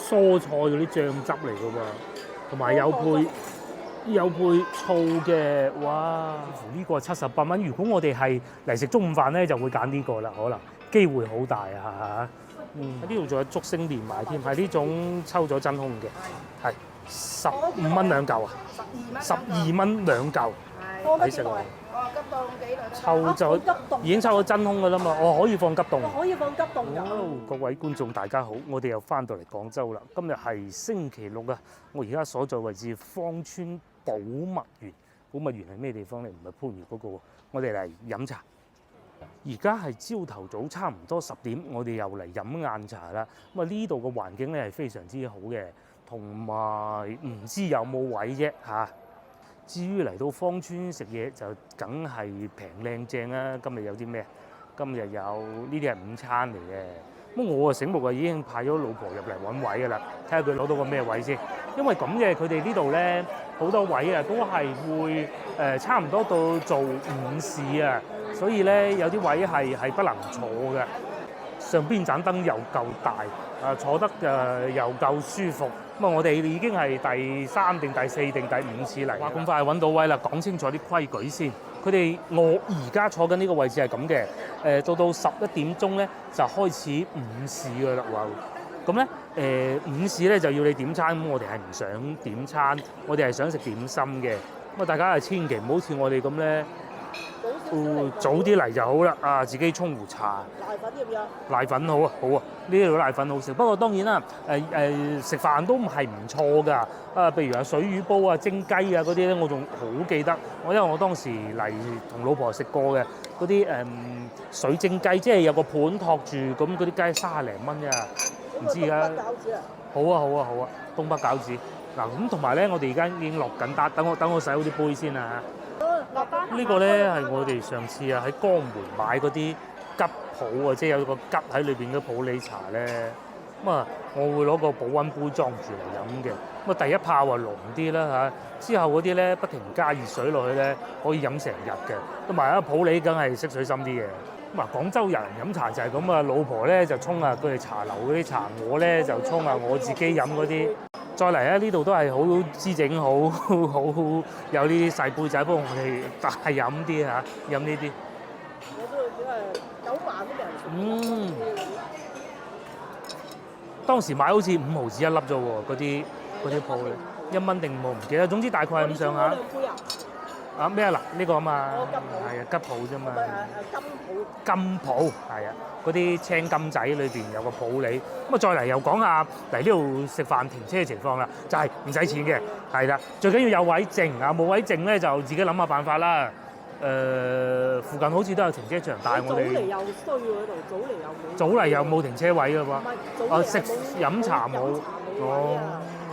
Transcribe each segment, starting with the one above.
蔬菜嗰啲醬汁嚟㗎喎，同埋有配醋嘅，哇！呢個78蚊。如果我哋係嚟食中午飯咧，就會揀呢個啦，可能機會好大啊嚇。喺呢度仲有竹升連埋添，係呢種抽咗真空嘅，係15蚊兩嚿啊，12蚊兩嚿，抵食喎。急凍幾兩？抽就已經抽咗真空㗎啦嘛，可以放急凍。可以放急凍㗎。各位觀眾大家好，我哋又翻到嚟廣州啦。今日係星期六啊，我而家所在位置芳村寶墨園。寶墨園係咩地方咧？唔係番禺嗰個喎。我哋嚟飲茶。而家係朝頭早差唔多10點，我哋又嚟飲晏茶啦。咁啊呢度嘅環境咧係非常之好嘅，同埋唔知有冇位啫嚇。至於嚟到芳村食嘢就梗係平靚正啦。今日有啲咩？今日有呢啲係午餐嚟嘅。咁我啊醒目啊已經派咗老婆入嚟揾位㗎啦，睇下佢攞到個咩位先。因為咁嘅佢哋呢度咧好多位啊都係會差唔多到做午市啊，所以咧有啲位係不能坐嘅。上邊盞燈又夠大，坐得又夠舒服。咁啊，我哋已經係第3定第4定第5次嚟。哇！咁快揾到位啦，講清楚啲規矩先。我而家坐緊呢個位置係咁嘅，到11點鐘咧就開始午市㗎啦喎。咁咧午市咧就要你點餐，咁我哋係唔想點餐，我哋係想食點心嘅。咁啊，大家係千祈唔好似我哋咁咧。早啲嚟就好啦，自己沖壺茶。奶粉要唔要？奶粉好啊，好啊，呢度奶粉好食。不過當然啦，食飯都係唔錯㗎。譬如話水魚煲啊、蒸雞啊嗰啲咧，我仲好記得。因為我當時嚟同老婆食過嘅嗰啲水蒸雞，即係有個盤托住，咁嗰啲雞30零蚊啫。唔知啊。東北餃子啊。好啊，好啊，好啊，東北餃子。嗱咁同埋咧，我哋而家已經落緊單，等我洗好啲杯先啊。呢個咧係我哋上次喺江門買嗰啲吉普啊，即係有個吉喺裏邊嘅普洱茶咧。咁啊，我會攞個保溫杯裝住嚟飲嘅。咁啊，第一泡啊濃啲啦嚇，之後嗰啲咧不停加熱水落去咧，可以飲成日嘅。同埋普洱梗係識水深啲嘅。咁啊，廣州人飲茶就係咁啊，老婆咧就沖啊佢哋茶樓嗰啲茶，我咧就沖啊我自己飲嗰啲。再嚟咧，呢度都係好滋整，好有呢啲細杯仔，不過我哋大飲啲嚇，飲呢啲。我都係9萬啲人。當時買好似5毫子一粒啫喎，嗰啲鋪1蚊定5毫唔記得，總之大概係咁上下。咩啊嗱？呢個啊嘛，係啊，吉普啫嘛。金普係啊，嗰啲青金仔裏邊有個普洱。咁啊，再嚟又講下嚟呢度食飯停車嘅情況啦，就係唔使錢嘅，係啦，最緊要有位剩啊，冇位剩咧就自己諗下辦法啦。附近好似都有停車場，但係我哋早嚟又衰喎喺度，早嚟又冇停車位㗎喎。食飲茶冇。哦，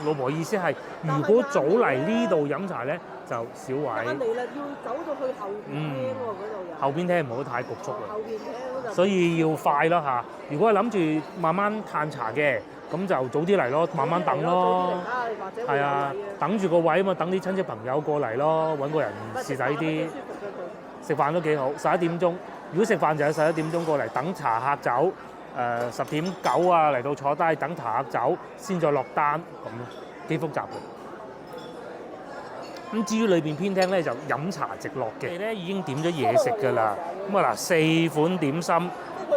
老婆意思係，如果早嚟呢度飲茶咧，就少位。但嚟啦，要走到去後邊廳喎，嗰度又。後邊廳唔好太焗促啦。後邊廳嗰度。所以要快咯嚇。如果係諗住慢慢嘆茶嘅，咁就早啲嚟咯，慢慢等咯。係啊，等住個位啊嘛，等啲親戚朋友過嚟咯，揾個人蝕底啲。食飯都幾好，11點鐘。如果食飯就係11點鐘過嚟，等茶客走。10點9啊嚟到坐低等茶客走，先再落單咁咯，幾複雜嘅。咁至於裏邊偏廳咧，就飲茶直落嘅。我哋咧已經點咗嘢食㗎啦。咁啊嗱，4款點心，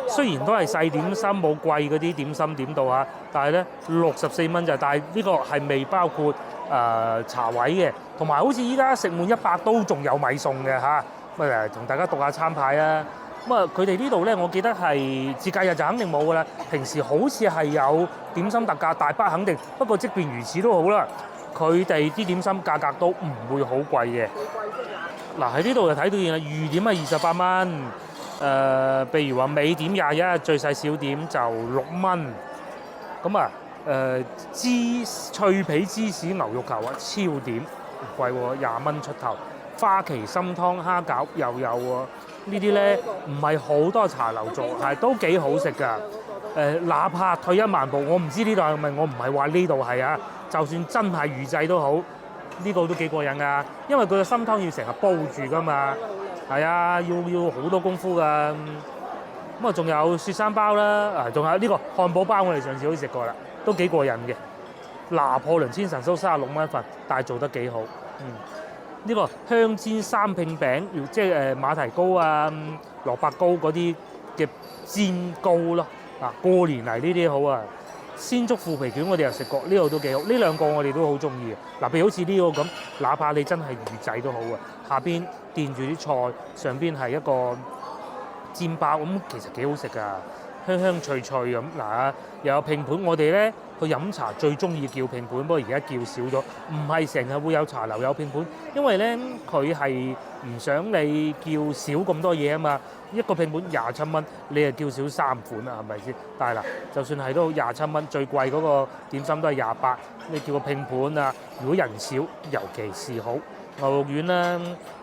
雖然都係細點心，冇貴嗰啲點心點到啊，但係咧64蚊就，但係呢個係未包括茶位嘅，同埋好似依家食滿100都仲有米餸嘅嚇。咁啊，同大家讀下餐牌啊。咁啊，佢哋呢度咧，我記得係節假日就肯定冇㗎啦。平時好似係有點心特價，但不肯定。不過即便如此都好啦，佢哋啲點心價格都唔會好貴嘅。嗱喺呢度就睇到嘢啦，預點係28蚊。譬如話尾點21，最細小點就6蚊。咁啊，脆皮芝士牛肉球啊，超點唔貴喎，20蚊出頭。花旗參湯蝦餃又有喎。呢啲咧唔係好多茶樓做，係都幾好食㗎。哪怕退一萬步，我唔知呢度係咪，我唔係話呢度係啊。就算真係預製都好，呢個都幾過癮㗎。因為佢嘅參湯要成日煲住㗎嘛，係啊，要好多功夫㗎。咁啊，仲有雪山包啦，仲有呢個漢堡包，我哋上次好似食過啦。都幾過癮嘅。拿破崙千層酥36蚊一份，但係做得幾好。呢個香煎三拼餅，即係馬蹄糕啊、蘿蔔糕嗰啲嘅煎糕咯。過年嚟呢啲好啊。鮮竹腐皮卷我哋又食過，呢個都幾好。呢兩個我哋都好中意嘅。譬如好似呢個咁，哪怕你真係魚仔都好啊，下邊墊住啲菜，上邊係一個煎包，咁其實幾好食㗎，香香脆脆咁。又有拼盤，我哋咧去飲茶最中意叫拼盤，不過而家叫少咗，唔係成日會有茶樓有拼盤，因為咧佢係唔想你叫少咁多嘢啊嘛。一個拼盤27蚊，你係叫少3款啦，係咪先？但係嗱，就算係都27蚊，最貴嗰個點心都係28，你叫個拼盤啊，如果人少，尤其是好。牛肉丸啦、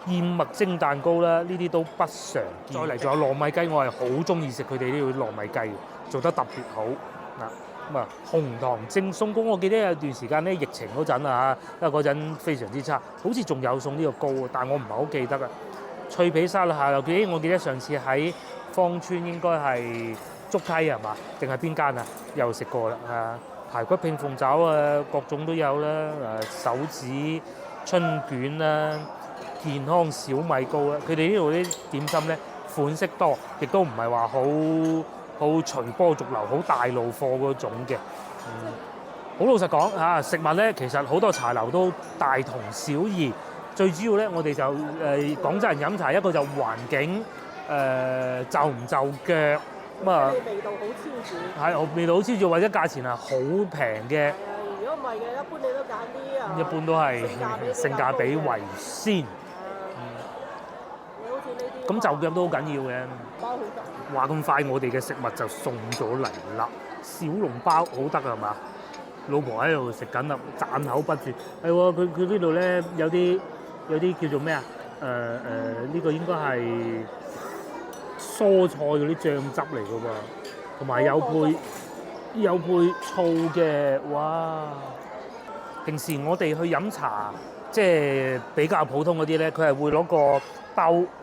燕麥蒸蛋糕啦，呢啲都不常見。再嚟仲有糯米雞，我係好中意食佢哋呢個糯米雞，做得特別好。紅糖蒸鬆糕，我記得有段時間咧疫情嗰陣啊，因為嗰陣非常之差，好似仲有送呢個糕，但我唔係好記得啊。脆皮沙律下又記，我記得上次喺芳村應該係竹溪係嘛？定係邊間啊？又食過啦排骨拼鳳爪啊，各種都有啦。手指春卷啦，健康小米糕啦，佢哋呢度啲點心咧款式多，亦都唔係話好隨波逐流、好大路貨嗰種嘅。好老實講食物咧其實好多茶樓都大同小異。最主要咧，我哋就廣州人飲茶，一個就環境就唔就腳咁啊。味道好超住。係味道好超住，或者價錢係好平嘅。如果唔係嘅，一般你都揀啲一般都係性價比為先。你好似呢啲。咁就腳都好緊要嘅。包好得。話咁快，我哋嘅食物就送咗嚟啦。小籠包好得係嘛？老婆喺度食緊啦，讚口不絕。係喎，佢呢度咧有啲叫做咩啊？呢個應該係蔬菜嗰啲醬汁嚟㗎喎，同埋有配醋嘅，哇！平時我哋去飲茶，即係比較普通嗰啲咧，佢係會攞個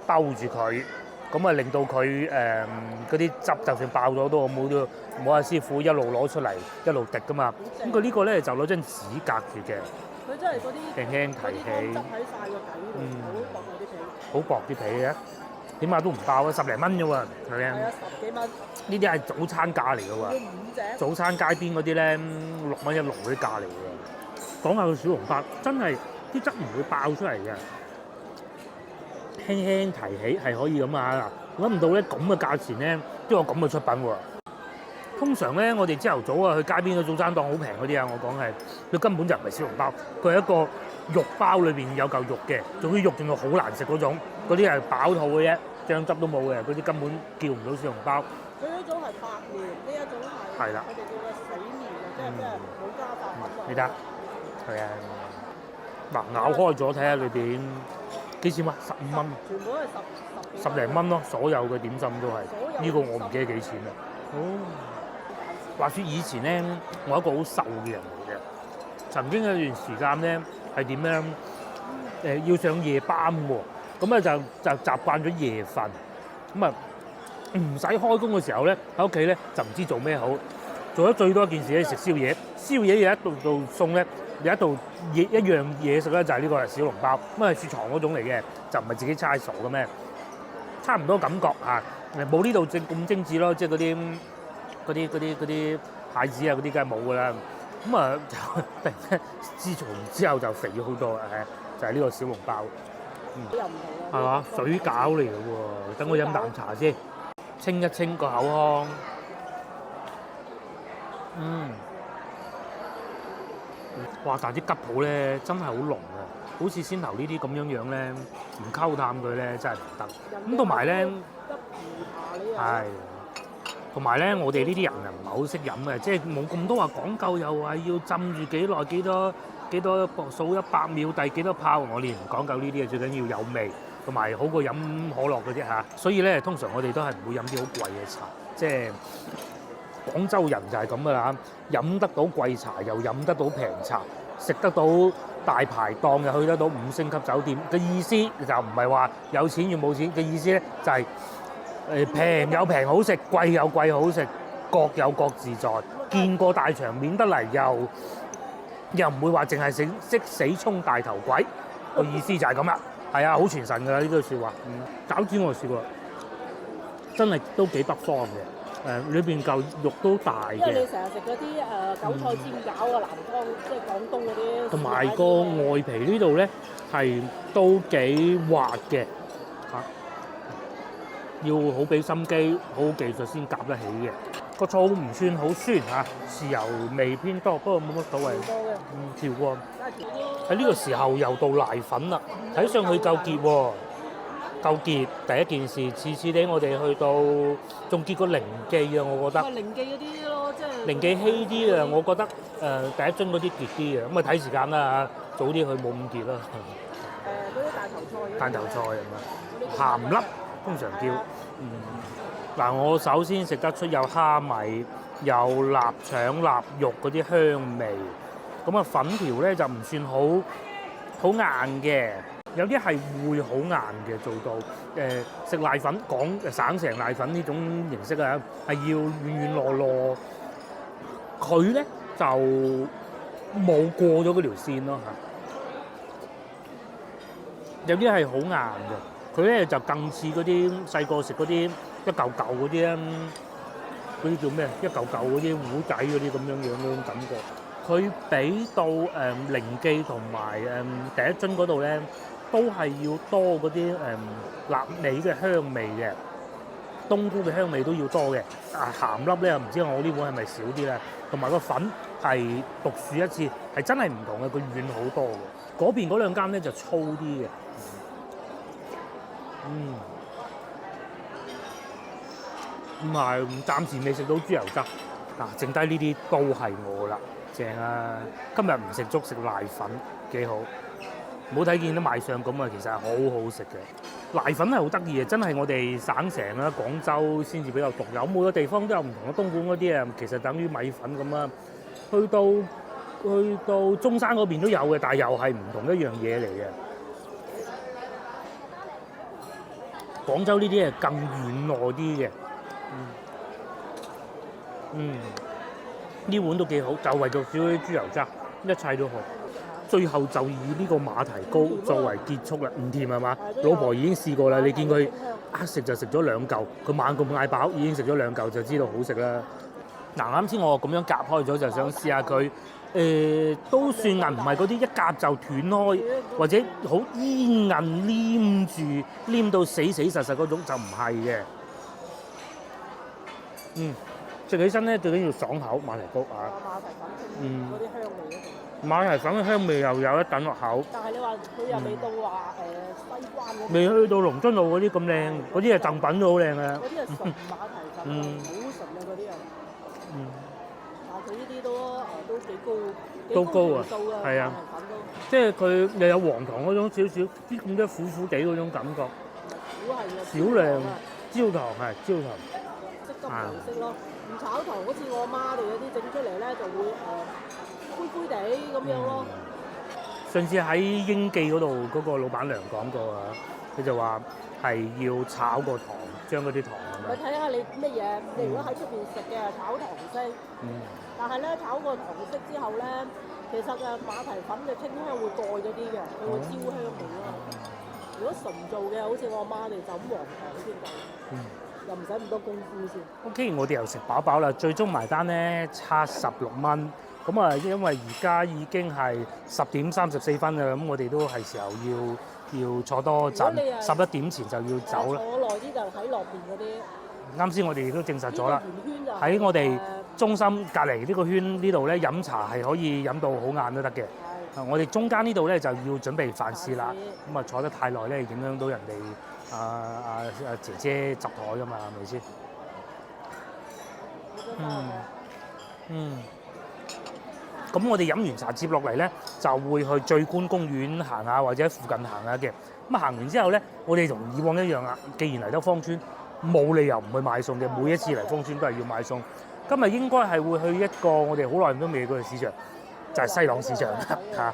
兜住佢，咁啊令到佢嗰啲汁就算爆咗都冇阿師傅一路攞出嚟一路滴㗎嘛。咁佢呢個咧就攞張紙隔住嘅。佢真係嗰啲輕輕提起，汁喺晒個底度，好薄嗰啲皮。好薄啲皮嘅，起碼都唔爆啊，10零蚊啫喎，係啊，10幾蚊。呢啲係早餐價嚟嘅喎，早餐街邊嗰啲咧6蚊一籠嗰啲價嚟嘅。講下個小籠包，真係啲汁唔會爆出嚟嘅，輕輕提起係可以咁啊！諗唔到咧咁嘅價錢咧，都有咁嘅出品喎。通常咧，我哋朝頭早去街邊嘅早餐檔好平嗰啲啊，我講係佢根本就唔係小籠包，佢係一個肉包裏邊有嚿肉嘅，仲要肉仲要好難食嗰種，嗰啲係飽肚嘅啫，醬汁都冇嘅，嗰啲根本叫唔到小籠包。佢嗰種係白麵，呢一種係啦，佢哋叫嘅死麵啊，即係冇加白粉啊。你得係啊，咬開咗睇下裏邊幾錢啊？15蚊。全部都係10零蚊咯，所有嘅點心都係。呢個我唔記得幾錢啦。話說以前咧，我係一個好瘦嘅人嚟嘅。曾經有段時間咧係點咧？要上夜班喎，咁啊就習慣咗夜瞓。咁啊唔使開工嘅時候咧，喺屋企咧就唔知做咩好。做得最多一件事咧食宵夜。宵夜有一道餸咧，有一道一樣嘢食咧就係呢個小籠包。咁係雪藏嗰種嚟嘅，就唔係自己猜傻嘅咩？差唔多感覺嚇，冇呢度咁精緻咯，即係嗰啲蟹子啊嗰啲梗係冇㗎啦。咁啊突然間自從之後就肥咗好多啦，就係呢個小籠包。係嘛？水餃嚟嘅喎，等我飲啖茶先，清一清個口腔。哇！但係啲吉鋪咧真係好濃啊，好似先頭呢啲咁樣咧，唔溝淡佢咧真係唔得。咁同埋咧，係同埋咧，我哋呢啲人啊唔係好識飲嘅，即係冇咁多話講究，又話要浸住幾耐幾多數100秒，第幾多泡，我哋唔講究呢啲嘅，最緊要有味，同埋好過飲可樂嘅啫嚇。所以咧，通常我哋都係唔會飲啲好貴嘅茶，即係廣州人就係咁噶啦，飲得到貴茶，又飲得到平茶，食得到大排檔，又去得到5星級酒店嘅意思，就唔係話有錢與冇錢嘅意思咧，就係平有平好食，貴有貴好食，各有各自在。見過大場面得嚟，又唔會話淨係識死衝大頭鬼，個意思就係咁啦。係啊，好傳神㗎啦呢句説話。餃子我試過，真係都幾北方嘅。裏邊嚿肉都大因為你嘅，成日食嗰啲韭菜煎餃啊，南方即係廣東嗰啲，同埋個外皮呢度咧係都幾滑嘅嚇，要好俾心機，好好技術先夾得起嘅。個醋唔算好酸嚇，豉油味偏多，不過冇乜所謂。多嘅，調過。梗係甜咯。喺呢個時候又到瀨粉啦，睇上去夠結喎，夠結第一件事。次次地我哋去到仲結過零記啊，我覺得。零記嗰啲咯，即係零記稀啲啊，我覺得第一樽嗰啲結啲嘅，咁啊睇時間啦嚇，早啲去冇咁結啦。嗰啲大頭菜。大頭菜係嘛？鹹粒通常叫。嗱，我首先食得出有蝦米、有臘腸、臘肉嗰啲香味。咁啊粉條咧就唔算好硬嘅，有啲係會好硬嘅做到。食瀨粉講省城瀨粉呢種形式啊，係要軟軟糯糯。佢咧就冇過咗嗰條線咯嚇。有啲係好硬嘅，佢咧就更似嗰啲細個食嗰啲一嚿嚿嗰啲咧，嗰啲叫咩？一嚿嚿嗰啲糊仔嗰啲咁樣樣嗰種感覺。佢俾到零記同埋第一樽嗰度咧，都係要多嗰啲臘味嘅香味嘅，冬菇嘅香味都要多嘅。鹹粒咧，唔知我呢碗係咪少啲咧？同埋個粉係獨樹一幟，係真係唔同嘅，佢軟好多嘅。嗰邊嗰兩間咧就粗啲嘅。唔係，暫時未食到豬油汁。剩低呢啲都係我啦。正啊！今日唔食粥，食瀨粉幾好。冇睇見都賣相咁啊，其實係好好食嘅。瀨粉係好得意嘅，真係我哋省城啦、廣州先至比較獨有，每個地方都有唔同嘅。東莞嗰啲啊，其實等於米粉咁啊。去到中山嗰邊都有嘅，但係又係唔同一樣嘢嚟嘅。廣州呢啲係更軟糯啲嘅。呢碗都幾好，就為咗少啲豬油渣，一切都好。最後就以呢個馬蹄糕作為結束啦，唔甜係嘛？老婆已經試過啦，你見佢食就食咗兩嚿，佢猛咁嗌飽，已經食咗兩嚿就知道好食啦。啱先我咁樣夾開咗，就想試下佢，都算硬，唔係嗰啲一夾就斷開，或者好煙韌黏到死實實嗰種就唔係嘅。食起身咧最緊要爽口，馬蹄糕啊！馬蹄粉嗰啲香味咧，馬蹄粉嘅香味又有一等落口。但係你話佢又未到話西關嗰啲，未去到龍津路嗰啲咁靚，嗰啲係贈品都好靚嘅。嗰啲係純馬蹄粉，好純啊嗰啲啊。但係佢呢啲都幾高，都高啊，係啊，即係佢又有黃糖嗰種少少啲咁多苦苦地嗰種感覺。少量焦糖係焦糖。色金黃色咯，唔炒糖，好似我媽哋嗰啲整出嚟咧就會灰灰地咁樣咯。上次喺英記嗰度嗰個老闆娘講過啊，佢就話係要炒個糖，將嗰啲糖咁樣。你睇下你乜嘢？你如果喺出邊食嘅炒糖色，但係咧炒過糖色之後咧，其實嘅馬蹄粉嘅清香會蓋咗啲嘅，佢會焦香味咯。如果純做嘅，好似我媽哋就咁黃糖先夠。又唔使咁多功夫先。OK， 我哋又食飽飽啦，最終埋單咧76蚊。咁啊，因為而家已經係10點34分啦，咁我哋都係時候要坐多陣，11點前就要走啦。坐耐啲就喺落邊嗰啲。啱先我哋亦都證實咗啦，喺我哋中心隔離呢個圈呢度咧飲茶係可以飲到好晏都得嘅。我哋中間呢度咧就要準備飯市啦，咁啊坐得太耐咧影響到人哋。姐姐執台㗎嘛，係咪先？咁我哋飲完茶接落嚟咧，就會去醉觀公園行下，或者附近行下嘅。咁行完之後咧，我哋同以往一樣啦。既然嚟得芳村，冇理由唔去買餸嘅。每一次嚟芳村都係要買餸。今日應該係會去一個我哋好耐都未去過嘅市場，就係西朗市場嚇。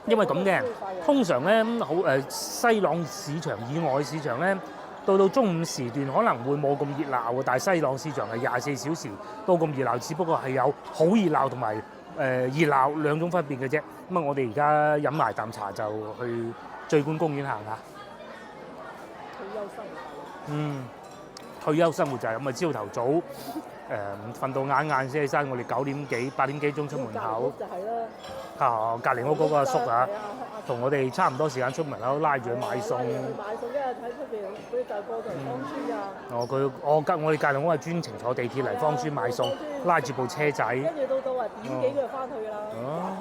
因為咁嘅，通常咧西朗市場以外嘅市場咧，到中午時段可能會冇咁熱鬧，但係西朗市場係24小時都咁熱鬧，只不過係有好熱鬧同埋熱鬧兩種分別嘅啫。咁啊，我哋而家飲埋啖茶就去醉觀公園行下。退休生活就係咁啊！朝頭早瞓到晏先起身，我哋9點幾、8點幾鐘出門口。就係啦。隔離屋嗰個阿叔啊，同我哋差唔多時間出門口，拉住佢買餸。買餸，跟住喺出邊嗰啲大哥就係芳村啊。我哋隔離屋係專程坐地鐵嚟芳村買餸，拉住部車仔。跟住到話點幾佢就翻去㗎啦。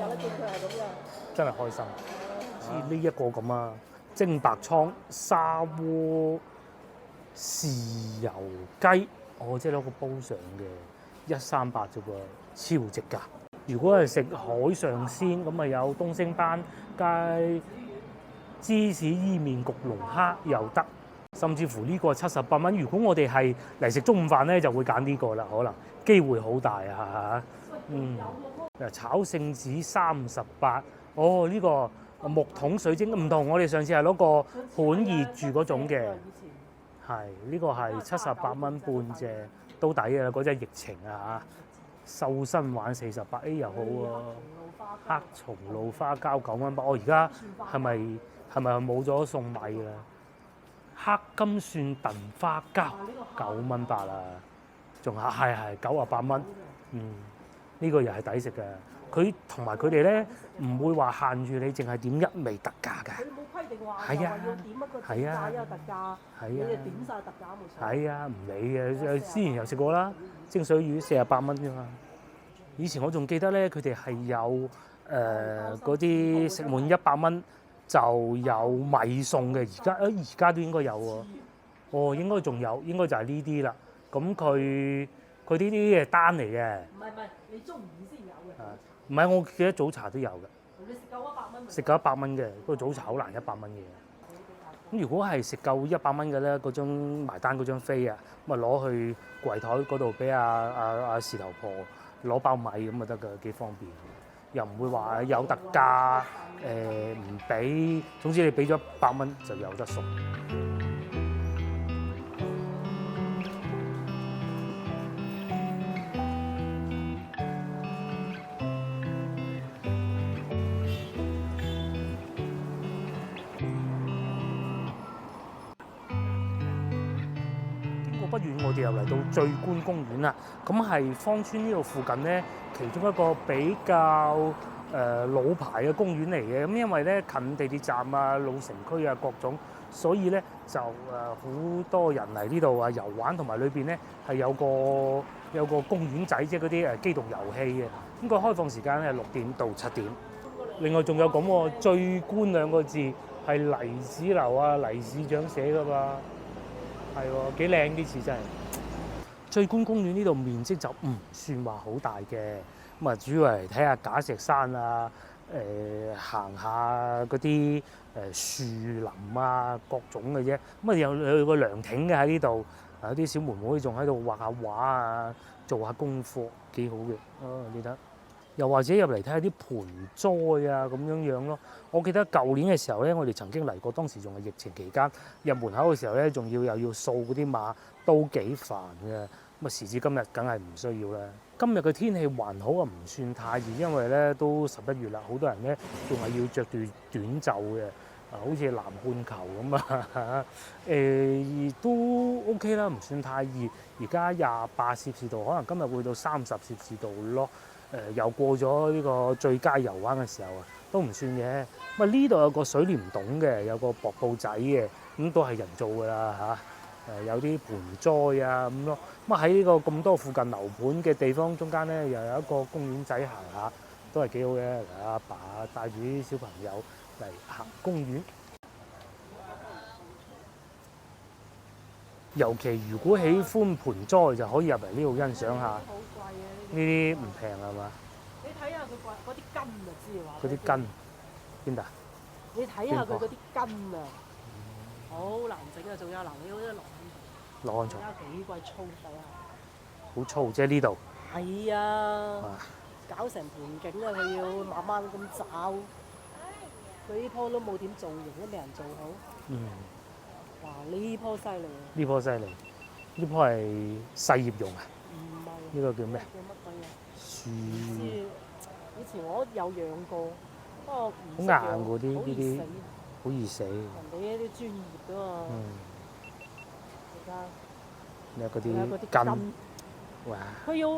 有得見佢係咁樣。真係開心。似呢一個咁啊，蒸白倉沙鍋豉油雞，即係攞個煲上嘅138啫喎，超值㗎！如果係食海上鮮咁啊，有東星斑雞、芝士伊麵焗龍蝦又得，甚至乎呢個78蚊。如果我哋係嚟食中午飯咧，就會揀呢個啦，可能機會好大啊嚇。炒聖子38，呢個木桶水晶唔同，我哋上次係攞個盤熱住嗰種嘅。係呢個係78蚊半隻都抵嘅，嗰隻疫情啊嚇，瘦身丸48又好喎，黑松露花膠9蚊8，我而家係咪冇咗送米啦？黑金蒜燉花膠9蚊8啊，仲係98蚊，呢個又係抵食嘅。佢同埋佢哋咧唔會話限住你，淨係點一味特價嘅。佢冇規定話係啊，要點一個特價一個特價，你哋點晒特價冇錯。係啊，唔理嘅。之前又食過啦，蒸水魚48蚊啫嘛。以前我仲記得咧，佢哋係有嗰啲食滿100蚊就有米送嘅。而家都應該有喎。應該仲有，應該就係呢啲啦。咁佢呢啲係單嚟嘅。唔係，你中午先有嘅。唔係，我記得早茶都有嘅。你食夠100蚊？食夠100蚊嘅，嗰個早茶好難100蚊嘅。咁如果係食夠100蚊嘅咧，嗰張埋單嗰張飛啊，咁啊攞去櫃台嗰度俾阿事頭婆攞包米咁就得㗎，幾方便。又唔會話有特價唔俾，總之你俾咗100蚊就有得送。不遠，我哋又嚟到醉觀公園啦。咁係芳村呢度附近咧，其中一個比較老牌嘅公園嚟嘅。咁因為咧近地鐵站啊、老城區啊各種，所以咧就好多人嚟呢度啊遊玩，同埋裏邊咧係有個公園仔，即係嗰啲機動遊戲嘅。咁個開放時間咧係6點到7點。另外仲有咁喎，醉觀2個字係黎子樓啊黎市長寫㗎嘛。係喎，幾靚啲字真係。醉觀公園呢度面積就唔算話好大嘅，咁啊主要係睇下假石山啊，行下嗰啲樹林啊各種嘅啫。咁啊有個涼亭嘅喺呢度，有啲小妹妹仲喺度畫下畫啊，做下功課，幾好嘅。你睇。又或者入嚟睇下啲盆栽啊咁樣咯。我記得舊年嘅時候咧，我哋曾經嚟過，當時仲係疫情期間，入門口嘅時候咧，仲又要掃嗰啲馬，都幾煩嘅。咁啊時至今日，梗係唔需要啦。今日嘅天氣還好啊，唔算太熱，因為咧都11月啦，好多人咧仲係要着對短袖嘅，好似南半球咁啊。都 OK 啦，唔算太熱。而家28攝氏度，可能今日會到30攝氏度咯。又過咗呢個最佳遊玩嘅時候啊，都唔算嘅。咁啊呢度有個水簾洞嘅，有個瀑布仔嘅，咁都係人造㗎啦嚇。有啲盆栽啊咁咯。咁啊喺呢個咁多附近樓盤嘅地方中間咧，又有一個公園仔行下，都係幾好嘅。阿爸帶住啲小朋友嚟行公園。尤其如果喜歡盆栽，就可以入嚟呢度欣賞下。呢啲唔平係嘛？你睇下佢嗰啲根就知話。嗰啲根邊度啊？你睇下佢嗰啲根啊，好難整啊！仲有嗱，你嗰啲羅漢松，而家幾鬼粗睇下。好粗啫呢度。係啊，搞成盆景啊！佢要慢慢咁找，佢呢棵都冇點造型，都未人做好。哇！呢棵犀利啊！呢棵犀利，呢棵係細葉榕啊？唔係。呢個叫咩？叫乜鬼嘢？樹唔知。以前我有養過，不過唔好硬識養嗰啲，好易呢啲死。好易死。人哋呢啲專業噶嘛。而家你嗰有嗰啲根，啲根，哇！佢要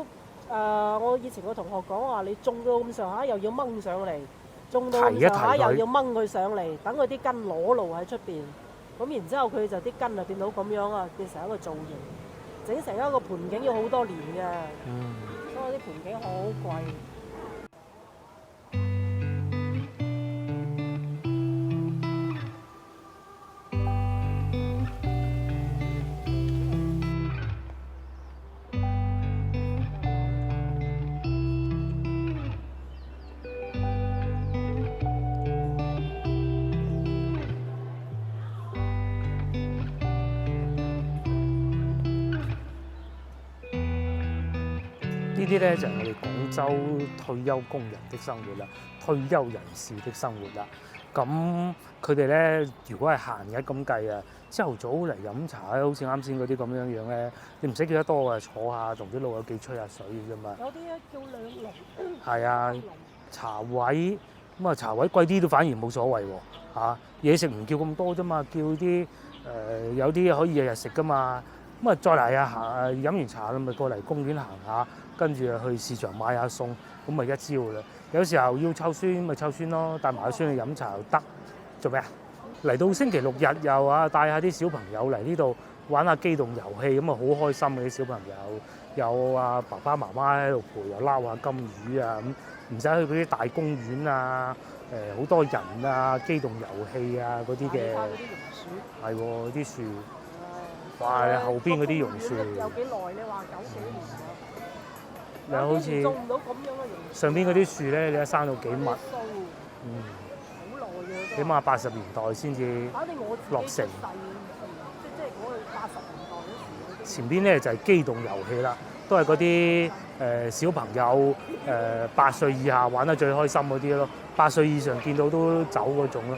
我以前個同學講話，你種到咁上下又要掹上嚟，種到咁上下提一提佢又要掹佢上嚟，等佢啲根裸露喺出邊。咁然之後佢就啲根就變到咁樣啊，變成一個造型，整成一個盆景要好多年嘅，所以啲盆景好貴。呢啲咧就係我哋廣州退休工人的生活啦，退休人士的生活啦。咁佢哋咧，如果係閒日咁計啊，朝頭早嚟飲茶咧，好似啱先嗰啲咁樣樣咧，你唔使幾得多啊，坐下同啲老友記吹下水嘅啫嘛。有啲咧叫兩籠。係啊，茶位咁啊，茶位貴啲都反而冇所謂喎嚇。嘢食唔叫咁多啫嘛，叫啲有啲可以日日食噶嘛。咁啊，再嚟啊行飲完茶啦，咪過嚟公園行下，跟住啊去市場買下餸，咁咪一朝啦。有時候要湊孫咪湊孫咯，帶埋個孫去飲茶又得。做咩啊？嚟到星期六日又啊，帶下啲小朋友嚟呢度玩下機動遊戲，咁啊好開心嘅啲小朋友。有啊爸爸媽媽喺度陪，又撈下金魚啊咁，唔使去嗰啲大公園啊，好多人啊，機動遊戲啊嗰啲嘅。係喎，啲樹。哇！後邊嗰啲榕樹。有幾耐？你話90幾年啊？你好似種唔到咁樣嘅榕樹。上邊嗰啲樹咧，你一生到幾密？好耐嘅。起碼80年代先至落成。即係嗰個80年代嗰時。前邊咧就係機動遊戲啦，都係嗰啲小朋友8歲以下玩得最開心嗰啲咯，8歲以上見到都走嗰種咯。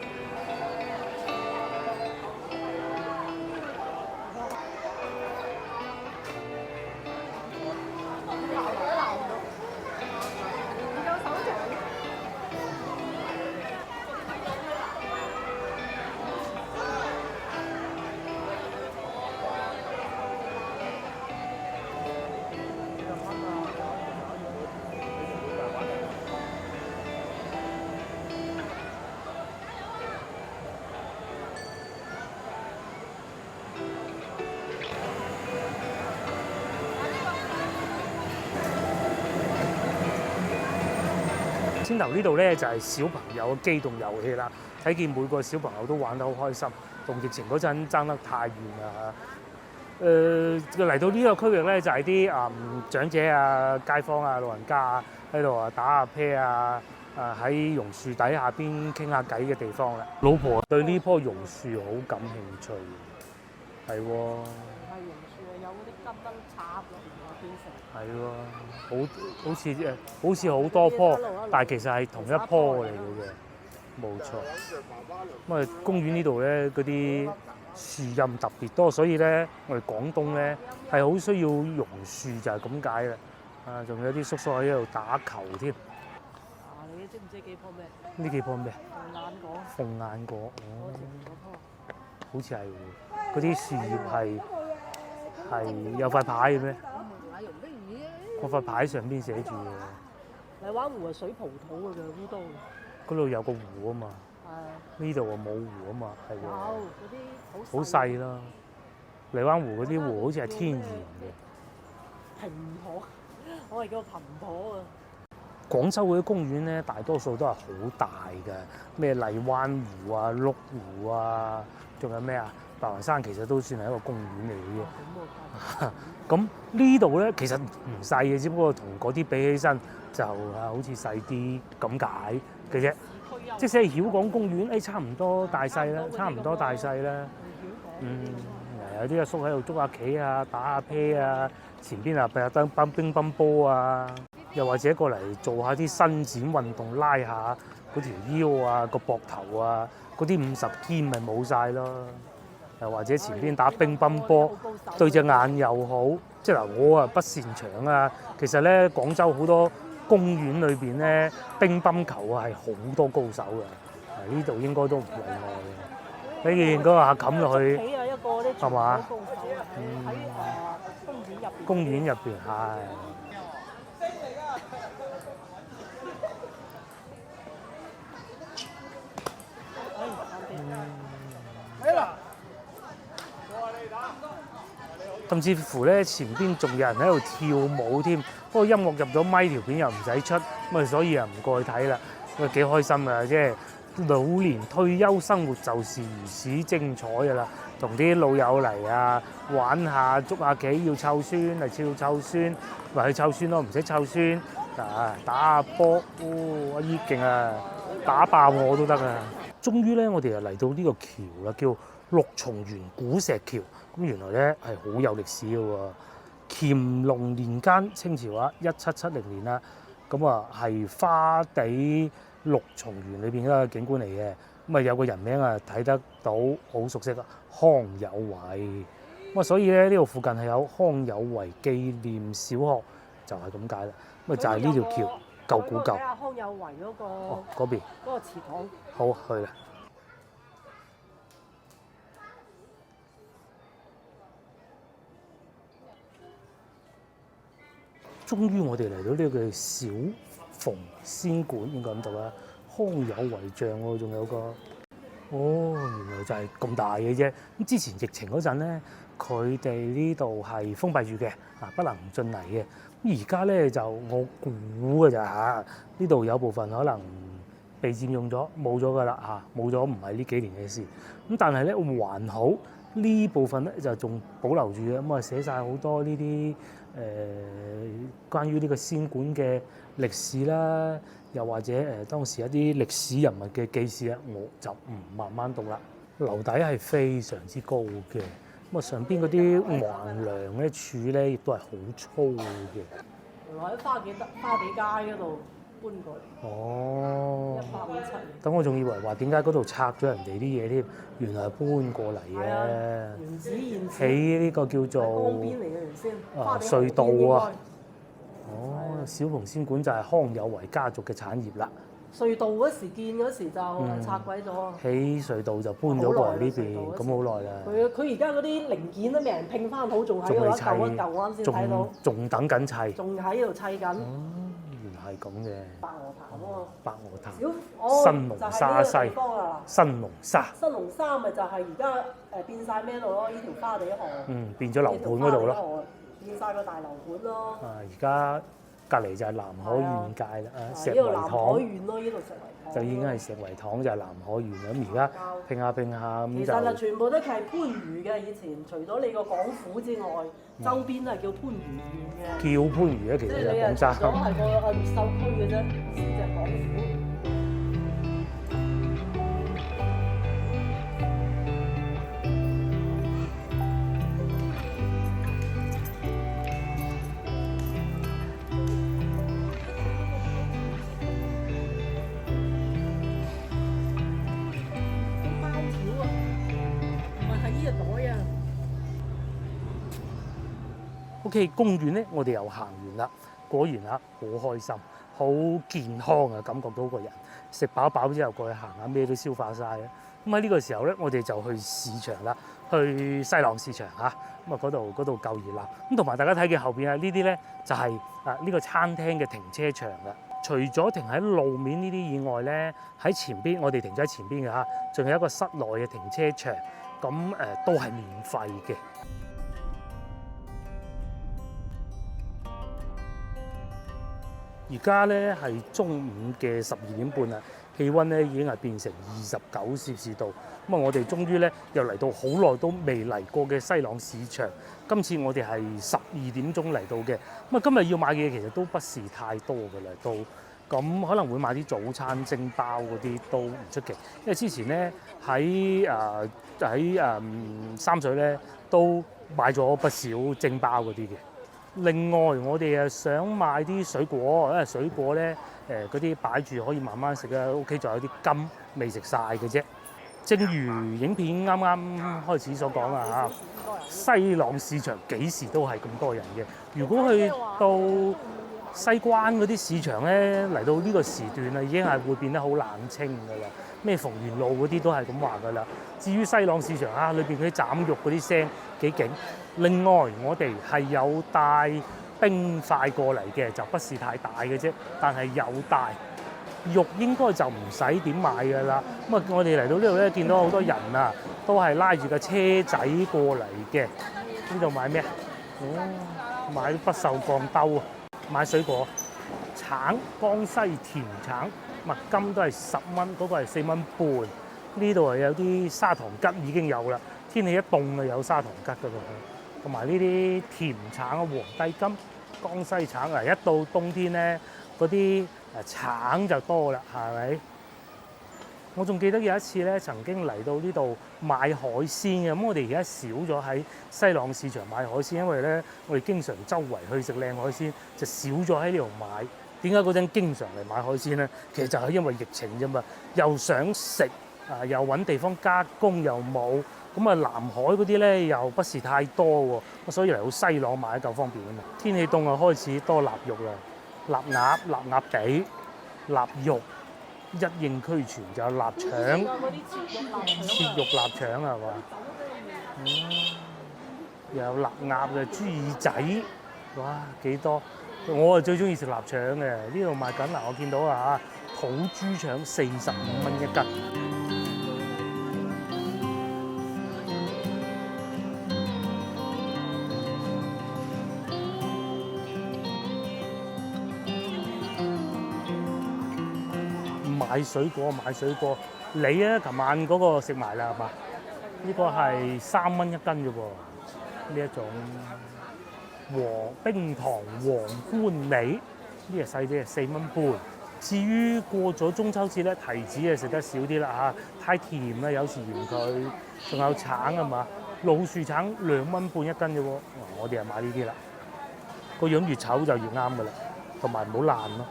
先頭呢度咧就係小朋友嘅機動遊戲啦，睇見每個小朋友都玩得好開心，同疫情嗰陣爭得太遠啦嚇。嚟到呢個區域咧就係啲長者啊、街坊啊、老人家啊喺度啊打下啤啊，喺榕樹底下邊傾下偈嘅地方啦。老婆對呢棵榕樹好感興趣，係喎。係榕樹啊，有嗰啲根燈插落嚟變成。係喎，好似好多棵，但係其實係同一棵嚟嘅啫，冇錯。咁啊，公園呢度咧嗰啲樹蔭特別多，所以咧我哋廣東咧係好需要榕樹，就係咁解啦。啊，仲有啲叔叔喺度打球添。你知唔知幾棵咩？呢幾棵咩？鳳眼果。鳳眼果，好似係喎。嗰啲樹葉係有塊牌嘅咩？我塊牌上邊寫住嘅。荔灣湖係水葡萄嘅啫，烏冬。嗰度有個湖啊嘛。係。呢度啊冇湖啊嘛，係喎。有嗰啲好細啦。荔灣湖嗰啲湖好似係天然嘅。平坡，我係叫平坡啊。廣州嗰啲公園咧，大多數都係好大嘅，咩荔灣湖啊、麓湖啊，仲有咩啊？白雲山其實都算係一個公園嚟嘅啫。咁呢度咧其實唔細嘅，只不過同嗰啲比起身就好似細啲咁解嘅啫。即使係曉港公園，差唔多大細啦，差唔多大細啦。有啲阿叔喺度捉下棋啊、打下啤啊，前邊啊掟乒乓波啊，又或者過嚟做下啲伸展運動，拉下嗰條腰啊、個膊頭啊，嗰啲50肩咪冇晒咯。或者前邊打乒乓波，對隻眼又好。即係嗱，我啊不擅長啊。其實咧，廣州好多公園裏邊咧，乒乓球啊係好多高手嘅。呢度應該都唔例外嘅。你見嗰個阿冚落去，係嘛？喺公園入邊係。甚至乎咧，前邊仲有人喺度跳舞添。不過音樂入咗咪，條片又唔使出，咁啊所以啊唔過去睇啦。咁啊幾開心啊！即係老年退休生活就是如此精彩㗎啦。同啲老友嚟啊，玩下捉下棋，要湊孫嚟湊孫，咪去湊孫咯，唔使湊孫啊，打下波，阿姨勁啊，打爆我都得啊！終於咧，我哋又嚟到呢個橋啦，叫六松園古石橋。咁原來咧係好有歷史嘅喎。乾隆年間，清朝啊，1770年啦，咁啊係花地六松園裏邊一個景觀嚟嘅。咁啊有個人名啊睇得到，好熟悉啊，康有為。咁啊所以咧呢度附近係有康有為紀念小學，就係咁解啦。咁啊就係呢條橋舊古舊。睇下康有為嗰個嗰邊嗰個祠堂。好去啦。終於我哋嚟到呢個小鳳仙館，應該咁讀啦。康有為像喎，仲有個原來就係咁大嘅啫。咁之前疫情嗰陣咧，佢哋呢度係封閉住嘅，不能進嚟嘅。咁而家咧就我估嘅咋嚇，呢度有部分可能被佔用咗，冇咗噶啦嚇，冇咗唔係呢幾年嘅事。咁但係咧還好呢部分咧就仲保留住嘅，咁啊寫晒好多呢啲。關於呢個仙館嘅歷史啦，又或者當時一啲歷史人物嘅記事啊，我就唔慢慢讀啦。樓底係非常之高嘅，咁啊上邊嗰啲橫梁咧柱咧亦都係好粗嘅。原來喺花地街嗰度搬過嚟。哦。1857年。等我仲以為話點解嗰度拆咗人哋啲嘢添，原來係搬過嚟嘅。原址現起呢個叫做江邊嚟嘅原先。隧道啊。小鳳仙館就係康有為家族嘅產業啦。隧道嗰時建嗰時就拆鬼咗。起隧道就搬咗過嚟呢邊，咁好耐啦。佢而家嗰啲零件都未人拼翻好，仲喺度一嚿一嚿啱先睇到。仲等緊砌。仲喺度砌緊。原來係咁嘅。白鵝潭喎。白鵝潭。新龍沙西。新龍沙。新龍沙咪就係而家變晒咩度咯？呢條花地河。變咗樓盤嗰度咯。變晒個大樓盤咯。而家隔離就係南海縣界啦，石圍塘。南海縣咯，呢度石圍塘。就已經係石圍塘，就係南海縣啦。咁而家拼下咁就。其實全部都係番禺嘅，以前除咗你個廣府之外，周邊都係叫番禺縣嘅。叫番禺啊，其實就廣州。即係你係個越秀區嘅啫，先至係廣府。O.K. 公園咧，我哋又行完啦，果然啊，好開心，好健康啊，感覺到個人食飽之後過去行下，咩都消化晒啊！咁喺呢個時候咧，我哋就去市場啦，去西朗市場嚇，咁啊嗰度夠熱鬧。咁同埋大家睇見後邊啊，呢啲咧就係呢個餐廳嘅停車場啦。除咗停喺路面呢啲以外咧，喺前邊我哋停咗喺前邊嘅嚇，仲有一個室內嘅停車場，咁都係免費嘅。而家咧係中午嘅12點半啦，氣温咧已經係變成29攝氏度。咁啊，我哋終於咧又嚟到好耐都未嚟過嘅西朗市場。今次我哋係12點鐘嚟到嘅。咁啊，今日要買嘅嘢其實都不是太多㗎啦，都咁可能會買啲早餐蒸包嗰啲都唔出奇，因為之前咧喺三水咧都買咗不少蒸包嗰啲嘅。另外，我哋想買啲水果，因為水果咧嗰啲擺住可以慢慢食啊。屋企仲有啲柑未食晒嘅啫。正如影片啱啱開始所講啊嚇，西朗市場幾時都係咁多人嘅。如果去到西關嗰啲市場咧，嚟到呢個時段啊，已經係會變得好冷清㗎啦。咩逢源路嗰啲都係咁話㗎啦。至於西朗市場啊，裏邊嗰啲斬肉嗰啲聲幾勁。另外，我哋係有帶冰塊過嚟嘅，就不是太大嘅啫，但係有帶。肉應該就唔使點買㗎啦。咁啊，我哋嚟到呢度咧，見到好多人啊，都係拉住架車仔過嚟嘅。呢度買咩啊？買不鏽鋼兜啊！買水果，橙，江西甜橙，麥金都係10蚊，嗰個係4蚊半。呢度係有啲砂糖桔已經有啦，天氣一凍啊，有砂糖桔㗎喎。同埋呢啲甜橙啊，皇帝柑、江西橙啊，一到冬天咧，嗰啲橙就多啦，係咪？我仲記得有一次咧，曾經嚟到呢度買海鮮嘅。咁我哋而家少咗喺西朗市場買海鮮，因為咧我哋經常周圍去食靚海鮮，就少咗喺呢度買。點解嗰陣經常嚟買海鮮咧？其實就係因為疫情啫嘛，又想食啊，又揾地方加工又冇，咁啊南海嗰啲咧又不是太多喎，所以嚟到西朗買夠方便啊嘛。天氣凍啊，開始多臘肉啦，臘鴨、臘鴨髀、臘肉。一應俱全，就有臘腸、切肉臘腸係嘛？又有臘鴨嘅豬耳仔，哇幾多！我係最中意食臘腸嘅，呢度賣緊嗱，我見到啊土豬腸45蚊一斤。買水果，你啊，琴晚嗰個食埋啦係嘛？呢個係3蚊一斤啫喎，呢一種冰糖皇冠梨，呢個細啲係4蚊半。至於過咗中秋節咧，提子啊食得少啲啦嚇，太甜啦，有時嫌佢。仲有橙係嘛？老樹橙2蚊半一斤啫喎，我哋係買呢啲啦。個樣越醜就越啱㗎啦，同埋唔好爛咯。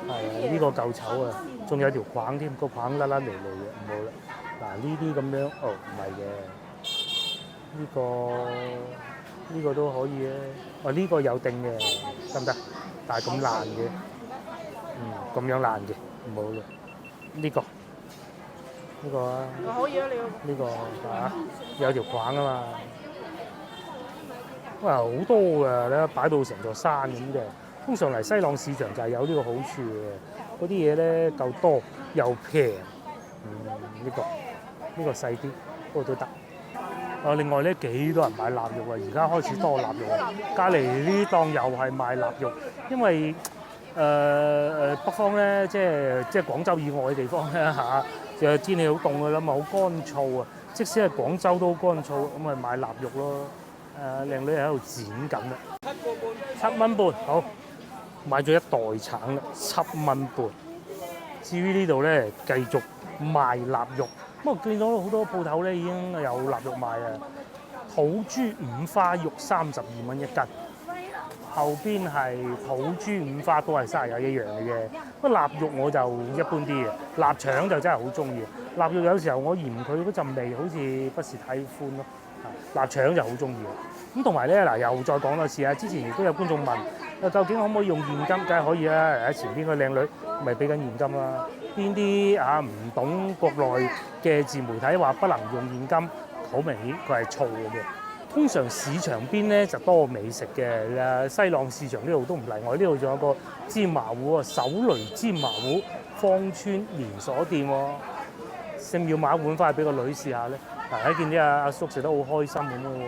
係啊，呢個夠醜啊！仲有條框添，個框甩甩嚟嚟嘅，唔好啦。嗱呢啲咁樣，唔係嘅，呢個都可以啊。呢個有定嘅，得唔得？但係咁爛嘅，咁樣爛嘅，唔好啦。呢個啊，可以啊，你呢個有條框啊嘛。哇，好多㗎咧，擺到成座山咁嘅。通常嚟西朗市場就係有呢個好處嘅，嗰啲嘢咧夠多又平。呢個細啲，不過都得。另外咧幾多人買臘肉啊？而家開始多臘肉啊！隔離呢檔又係賣臘肉，因為北方咧，即係廣州以外嘅地方咧嚇，就天氣好凍㗎啦嘛，好乾燥啊。即使係廣州都好乾燥，咁咪買臘肉咯。靚女喺度剪緊啦，7蚊半，好。買咗一袋橙啦，7蚊半。至於呢度咧，繼續賣臘肉。咁我見到好多鋪頭咧已經有臘肉賣啊。土豬五花肉32蚊一斤。後邊係土豬五花都係31一樣嘅啫。不過臘肉我就一般啲嘅，臘腸就真係好中意。臘肉有時候我嫌佢嗰陣味好似不是太歡咯。臘腸就好中意。咁同埋咧嗱，又再講多次啊！之前亦都有觀眾問，究竟可唔可以用現金？梗係可以啦！喺前邊個靚女咪俾緊現金啦。邊啲唔懂國內嘅自媒體話不能用現金，好明顯佢係錯嘅。通常市場邊咧就多美食嘅，西朗市場呢度都唔例外。呢度仲有個芝麻糊啊，手雷芝麻糊，芳村連鎖店喎。要唔要買一碗翻去俾個女試下咧？睇見啲阿叔食得好開心咁喎。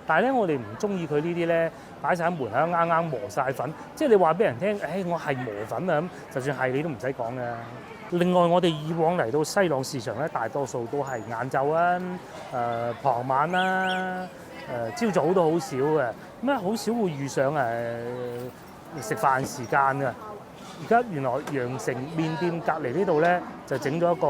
但係咧，我哋唔中意佢呢啲咧，擺晒喺門口啱磨晒粉，即係你話俾人聽，我係磨粉啊咁，就算係你都唔使講嘅。另外，我哋以往嚟到西朗市場咧，大多數都係晏晝啊、傍晚啦、朝早都好少嘅，咁好少會遇上食飯時間嘅。而家原來羊城麵店隔離呢度咧，就整咗一個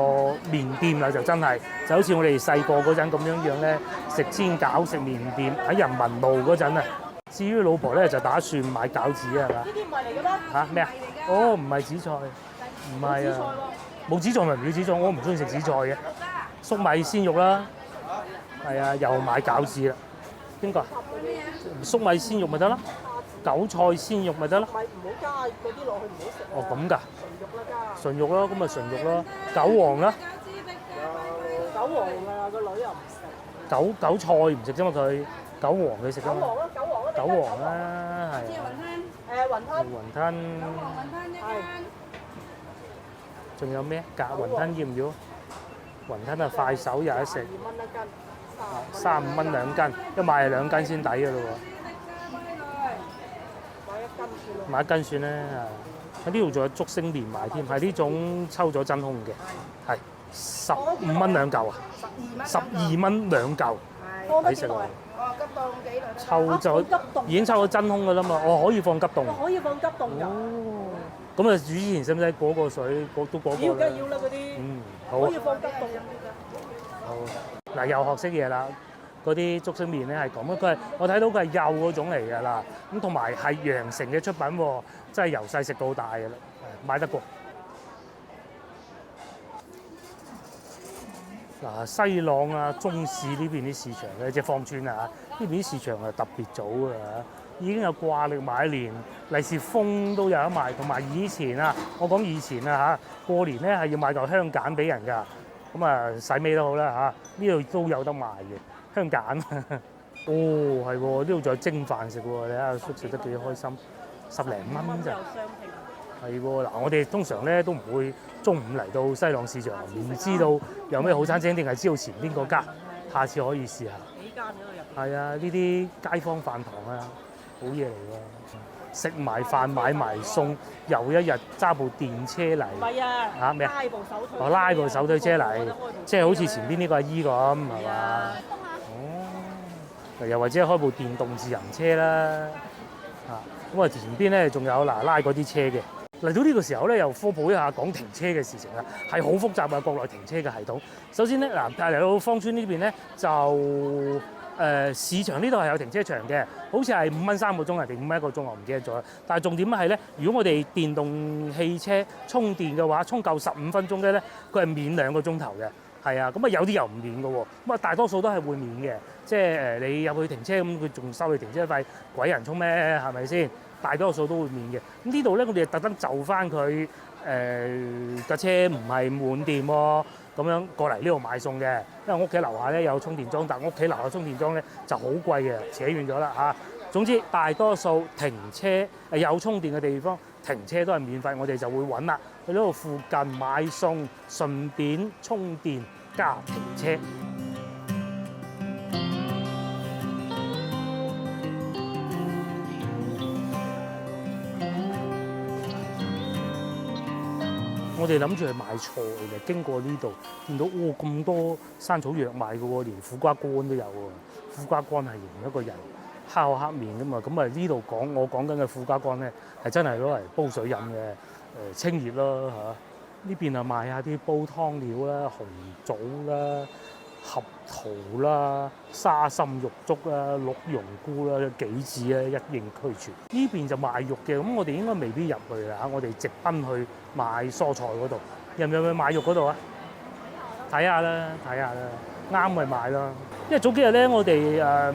麵店啦，就真係就好似我哋細個嗰陣咁樣咧，食煎餃食麵店喺人民路嗰陣啊。至於老婆咧就打算買餃子係嘛？呢啲唔係嚟嘅咩？嚇咩啊？唔係紫菜，唔係啊，冇紫菜咪唔要紫菜，我唔中意食紫菜嘅。粟米鮮肉啦，係啊，又買餃子啦。邊個啊？粟米鮮肉咪得啦，韭菜鮮肉咪得啦。唔係唔好加嗰啲落去，唔好食。哦，咁㗎，純肉啦加。純肉咯，咁咪純肉咯。韭黃啦，韭黃啊，個女又唔食。韭菜唔食啫嘛佢，韭黃佢食㗎嘛。韭黃啦，韭黃啦。韭黃啦，係啊。雲吞。雲吞。係。仲有咩？夾雲吞要唔要？雲吞啊，快手有得食。2蚊一斤。 35蚊兩斤，一買係2斤先抵嘅咯喎。買1斤算啦。喺呢度仲有竹升連埋添，係呢種抽咗真空嘅，係15蚊兩嚿啊，12蚊兩嚿，抵食喎。急凍幾兩？抽咗已經抽咗真空嘅啦嘛，我可以放急凍。可以放急凍㗎。哦，咁啊，煮之前使唔使過個水？都過過啦。要嘅要啦嗰啲。好。可以放急凍。好。嗱，又學識嘢啦！嗰啲竹升麵咧係咁，佢係我睇到佢係幼嗰種嚟㗎啦，咁同埋係羊城嘅出品喎，真係由細食到大㗎啦，買得過。嗱，西朗啊、中市呢邊啲市場咧，即係芳村啊，呢邊啲市場係特別早㗎，已經有掛歷買年利是封都有得賣，同埋以前啊，我講以前啊嚇，過年咧係要買嚿香梘俾人㗎。咁啊，洗尾都好啦嚇，呢度都有得賣嘅香梘。哦，係喎，呢度仲有蒸飯食喎，你睇阿叔食得幾開心，10零蚊咋。係喎，嗱，我哋通常咧都唔會中午嚟到西朗市場，唔知道有咩好餐廳，定係知道前邊嗰間，下次可以試下。幾間嗰度入？係啊，呢啲街坊飯堂啊，好嘢嚟喎。食埋飯買埋餸，又一日揸部電車嚟。唔係啊，嚇咩啊？拉部手推。拉部手推車嚟，即係好似前邊呢個阿姨咁，係嘛？哦，又或者開部電動自行車啦。咁啊前邊咧仲有嗱拉嗰啲車嘅。嚟到呢個時候咧，又科普一下講停車嘅事情啦，係好複雜嘅國內停車嘅系統。首先咧嗱，嚟到芳村呢邊咧就。市場呢度係有停車場嘅，好似係5蚊3個鐘定5蚊1個鐘，我唔記得咗。但係重點係咧，如果我哋電動汽車充電嘅話，充夠15分鐘嘅咧，佢係免2個鐘頭嘅。係啊，咁啊有啲又唔免嘅喎，咁啊大多數都係會免嘅。即係你入去停車咁，佢仲收你停車費，鬼人充咩？係咪先？大多數都會免嘅。咁呢度咧，我哋特登就翻佢架車唔係滿電喎。咁樣過嚟呢度買餸嘅，因為我屋企樓下咧有充電樁，但屋企樓下充電樁咧就好貴嘅，扯遠咗啦嚇。總之大多數停車有充電嘅地方，停車都係免費，我哋就會揾啦，去呢度附近買餸，順便充電加停車。我哋諗住去買菜嘅，經過呢度見到咁多山草藥賣嘅喎，連苦瓜乾都有喎。苦瓜乾係形容一個人烤黑面㗎嘛，咁啊呢度我講緊嘅苦瓜乾咧係真係攞嚟煲水飲嘅，清熱咯嚇。呢邊啊賣下啲煲湯料啦、紅棗啦、合桃啦、沙參玉竹啦、鹿茸菇啦、杞子咧一應俱全。呢邊就賣肉嘅，咁我哋應該未必入去啦嚇，我哋直奔去買蔬菜嗰度。入唔入去買肉嗰度啊？睇下啦，啱咪買啦。因為早幾日咧，我哋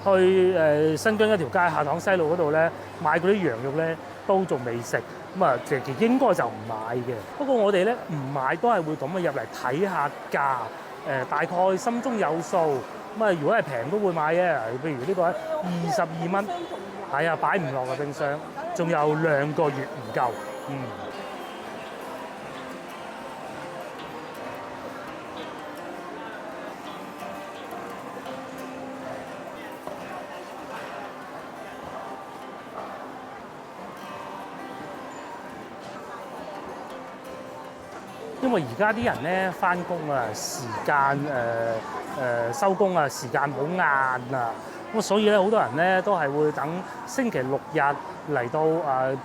去新疆一條街下塘西路嗰度咧買嗰啲羊肉咧，都仲未食。咁啊，其實應該就唔買嘅。不過我哋咧唔買都係會咁啊入嚟睇下價。大概心中有數，咁啊如果係平都會買嘅，譬如呢個22蚊，係啊擺唔落個冰箱，仲有2個月唔夠，因為而家啲人咧返工啊，時間收工啊，時間好晏啊，咁所以咧好多人咧都係會等星期六日嚟到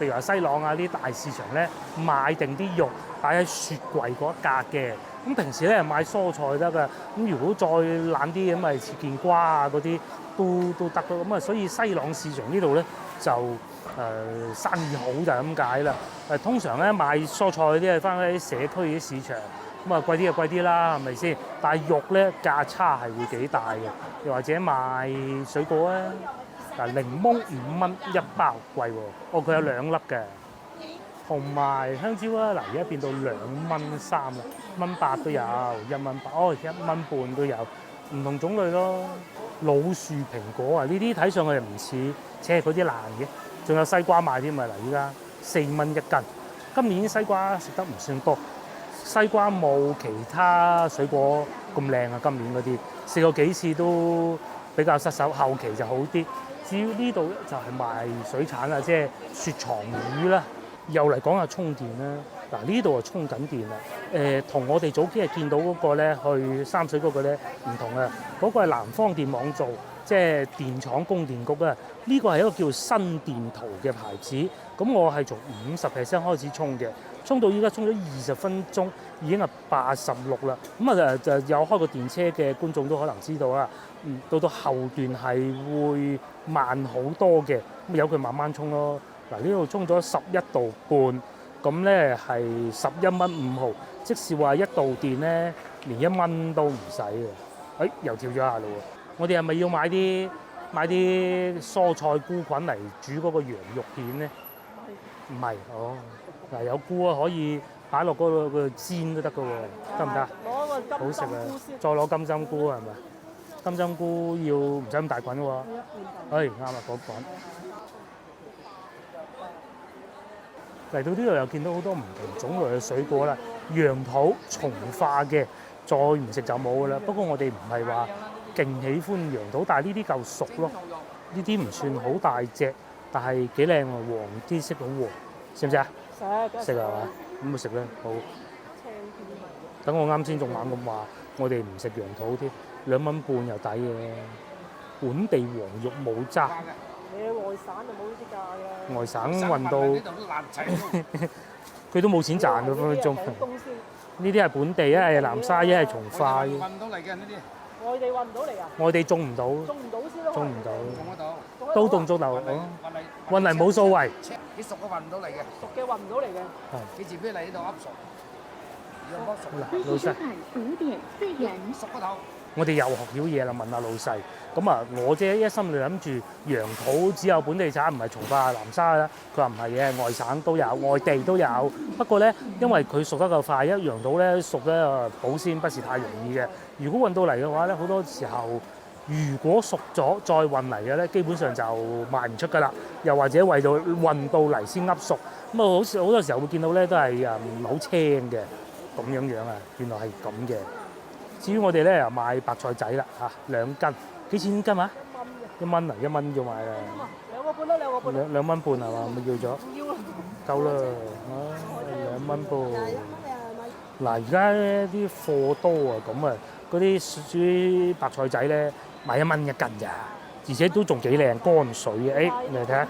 譬如話西朗啊啲大市場咧買定啲肉擺喺雪櫃嗰一格嘅。咁平時咧買蔬菜得㗎，咁如果再懶啲咁咪切件瓜啊嗰啲都得咯。咁啊，所以西朗市場呢度咧就生意好就係咁解啦。通常咧買蔬菜嗰啲係翻喺啲社區啲市場，咁啊貴啲就貴啲啦，係咪先？但係肉咧價差係會幾大嘅，又或者買水果啊，嗱檸檬5蚊一包貴喎，哦佢有2粒嘅，同埋香蕉啊，嗱而家變到2蚊3啦，1.8都有，1.8蚊，哦1.5蚊都有，唔同種類咯。老樹蘋果啊，呢啲睇上去又唔似，且係嗰啲爛嘅，仲有西瓜賣添啊！嗱，依家4蚊1斤。今年西瓜食得唔算多，西瓜冇其他水果咁靚啊！今年嗰啲試過幾次都比較失手，後期就好啲。至於呢度咧就係賣水產啊，即係雪藏魚啦。又嚟講下充電啦，嗱呢度啊充緊電啦，同我哋早幾日見到嗰個咧去三水嗰個咧唔同啊，嗰個係南方電網做，即係電廠供電局啊，呢個係一個叫新電圖嘅牌子，咁我係從50% 開始充嘅，充到依家充咗20分鐘，已經係86啦，咁啊就有開過電車嘅觀眾都可能知道啦，到後段係會慢好多嘅，咁由佢慢慢充咯。嗱呢度充咗11度半，咁咧係11蚊5毫，即是話1度電咧連1蚊都唔使嘅。又跳咗下咯喎！我哋係咪要買啲蔬菜菇菌嚟煮嗰個羊肉片咧？唔係，哦，嗱有菇啊，可以擺落嗰個煎都得嘅喎，得唔得？攞個金好食啊！針菇先。再攞金針菇係咪？金針菇要唔使咁大滾嘅喎。啱啦，嗰滾。嚟到呢度又見到好多唔同種類嘅水果啦，楊桃從化嘅，再唔食就冇噶啦。不過我哋唔係話勁喜歡楊桃，但係呢啲夠熟咯，呢啲唔算好大隻，但係幾靚喎，黃啲色好黃，食唔食啊？食啊嘛，咁咪食啦，好。等我啱先仲猛咁話，我哋唔食楊桃添，2蚊半又抵嘅，本地黃肉冇渣。你外省就冇呢啲價嘅。外省運到，佢都冇錢賺嘅分分鐘。呢啲係本地，一係南沙，一係從化。運到嚟嘅呢啲。外地運唔到嚟啊？外地種唔到。種唔到先咯。種唔到。種得到。都種到。運嚟冇數謂。啲熟嘅運唔到嚟嘅。熟嘅運唔到嚟嘅。係。幾時俾嚟呢度噏熟？嗱，老細。熟嗰頭。我哋又學曉嘢啦，問下老細。咁啊，我啫一心就諗住楊桃只有本地產，唔係從化南沙啦。佢話唔係嘅，外省都有，外地都有。不過咧，因為佢熟得夠快，一楊桃咧熟咧保鮮不是太容易嘅。如果運到嚟嘅話咧，好多時候如果熟咗再運嚟嘅咧，基本上就賣唔出㗎啦。又或者為到運到嚟先噏熟，咁啊好多時候會見到咧都係好青嘅咁樣啊。原來係咁嘅。至於我哋咧又買白菜仔啦2斤，幾錢斤啊？1蚊啊，1蚊要買啦。2個半啦，2個半。2蚊半係嘛？咪要咗？要啦。夠啦，2蚊半。嗱，而家啲貨多啊，咁啊，嗰啲白菜仔咧賣1蚊1斤咋，而且都仲幾靚，乾水嘅。你睇下，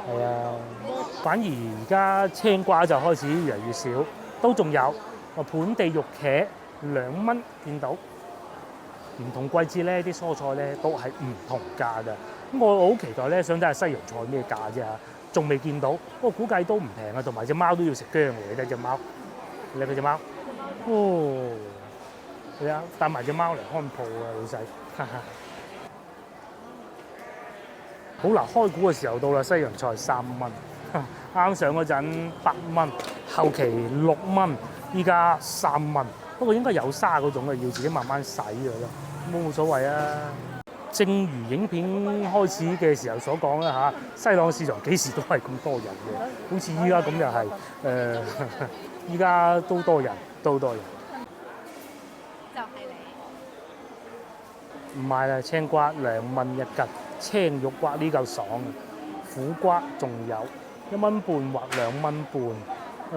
係啊。反而而家青瓜就開始越嚟越少，都仲有。本地肉茄。2蚊見到，唔同季節咧啲蔬菜咧都係唔同價㗎。咁我好期待咧，想睇下西洋菜咩價啫嚇，仲未見到。不過估計都唔平啊，同埋隻貓都要食薑嚟嘅，隻貓。你睇佢隻貓，哦，係啊，帶埋隻貓嚟看鋪啊，老細。好嗱，開估嘅時候到啦，西洋菜3蚊，啱上嗰陣8蚊，後期6蚊，依家3蚊。不過應該有沙嗰種嘅，要自己慢慢洗嘅咯，冇所謂啊。正如影片開始嘅時候所講啦嚇，西朗市場幾時都係咁多人嘅，好似依家咁又係依家都多人，都多人。就係你。唔買啦，青瓜2蚊1斤，青肉瓜呢嚿爽啊，苦瓜仲有1蚊半或2蚊半。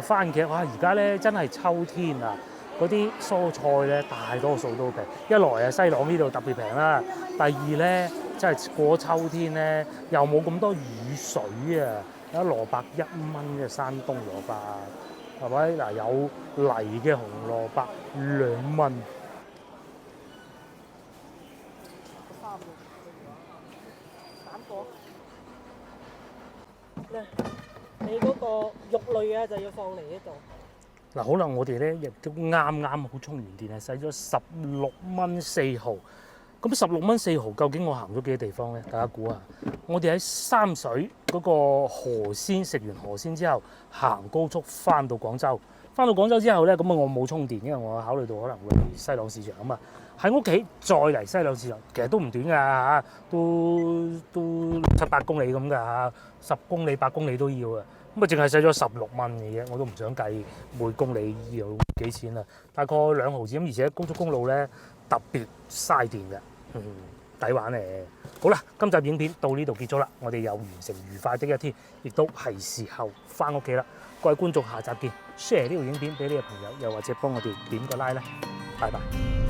番茄哇，而家咧真係秋天啊！嗰啲蔬菜咧大多數都平，一來啊西朗呢度特別平啦，第二咧真係過秋天咧又冇咁多雨水啊，有蘿蔔1蚊嘅山東蘿蔔，係咪嗱？有泥嘅紅蘿蔔2蚊。你嗰個肉類啊就要放嚟呢度。嗱，可能我哋咧亦都啱啱好充完電，係使咗16蚊4毫。咁16蚊4毫，究竟我行咗幾多地方咧？大家估下。我哋喺三水嗰個河鮮食完河鮮之後，行高速翻到廣州。翻到廣州之後咧，咁啊我冇充電，因為我考慮到可能會嚟西朗市場啊嘛。喺屋企再嚟西朗市場，其實都唔短㗎嚇，都7、8公里咁㗎嚇，10公里8公里都要啊。咁啊，淨係使咗16蚊嘅啫，我都唔想計每公里要幾錢啦，大概2毫子咁，而且高速公路咧特別嘥電嘅，抵玩嚟。好啦，今集影片到呢度結束啦，我哋又完成愉快的一天，亦都係時候翻屋企啦。各位觀眾，下集見 ，share 呢條影片俾你嘅朋友，又或者幫我哋點個 like 啦，拜拜。